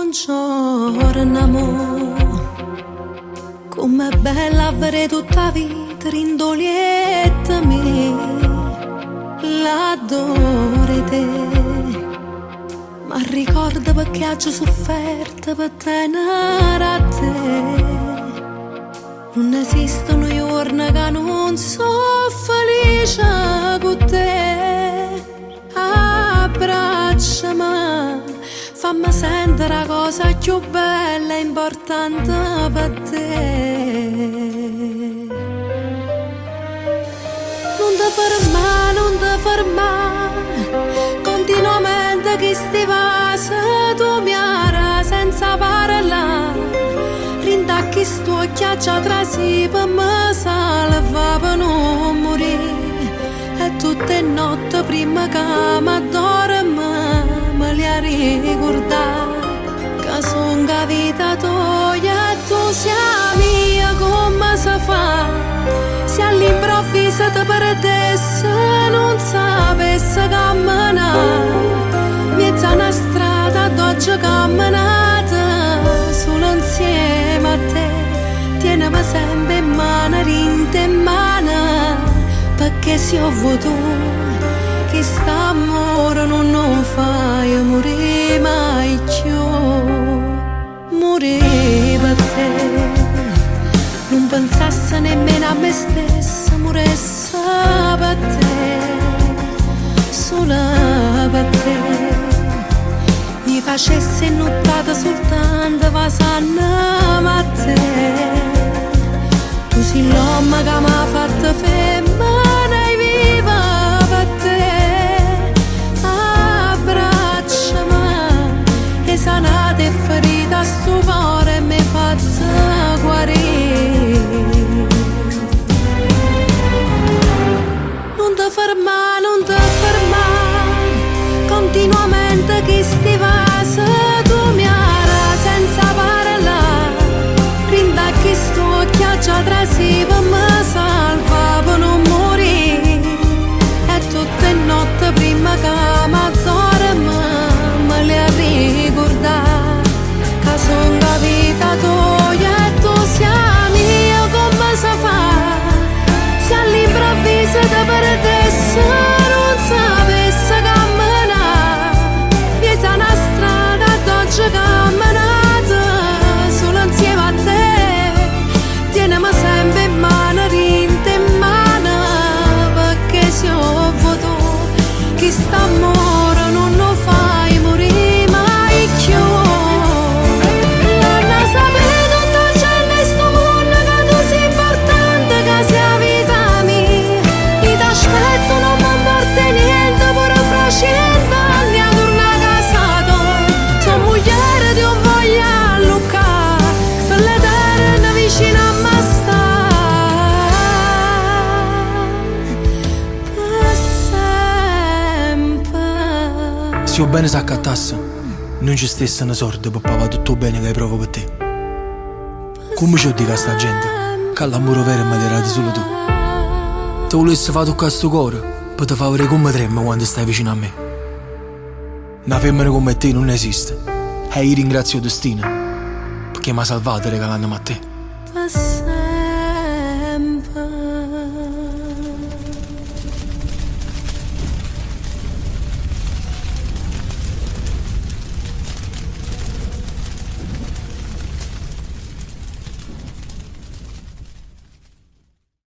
Buongiorno amore, com'è bella avere tutta la vita rindolietta me, l'adore te, ma ricorda perché oggi sofferto per tenere a te. Non esistono giorni che non sono felice con te. Abbracciami, fammi sentere la cosa più bella e importante per te. Non ti fermare, non ti fermare, continuamente che sti vasi tu mi ara senza parlare. Rindacchi sto chiaccia tra sì per me salva per non morire. E tutte notte prima che mi addormo me li a ricordare che son la vita tua e tu sei mia. Come si fa se all'improvviso ti perdessi, non sapessi camminare mezza una strada d'oggi camminata solo insieme a te. Tienimi sempre in mano, rinte in mano, perché se ho avuto che st'amore non fai morire mai più. Morire per te, non pensassi nemmeno a me stessa, moresse per te, solo per te. Mi facessi nuotata soltanto passando a te. Tu sei l'uomo che mi ha fatto femmina e viva per te. Abbracciami e sanate e ferita sto cuore e mi fatta guarire. Non ti fermare, non ti fermare, continuamente che sti vasi tu mi ara senza parlare. Rindacchi sto chiaccia tra sì per me salva per non morire. E tutte notte prima che mi addormo me li a ricordare che son la vita tua e tu sei mia. Come si fa se all'improvviso ti perdessi, non sapessi camminare mezza una strada d'oggi camminata solo insieme a te. Tienimi sempre in mano, rinte in mano, perché se ho avuto che st'amore non lo fai morire mai più. Non sapere tutto c'è in sto mondo che tu sei importante, che sei la vita mia. Io t'aspetto, non mi importa niente, pure fra 100 anni a tornare a casa tua. Sono moglie di un voglia a Lucca, per l'eterna vicino a me sta, per sempre. Se io bene s'accattasse, non ci stesse una sorte per pagare tutto il bene che hai provato per te. Come ci dico a sta gente che l'amore vero è materato solo tu? Ti volessi fare toccare sto cuore per te fare vedere come trema quando stai vicino a me. Una femmina come te non esiste e io ringrazio il destino perché mi ha salvato regalandomi a te.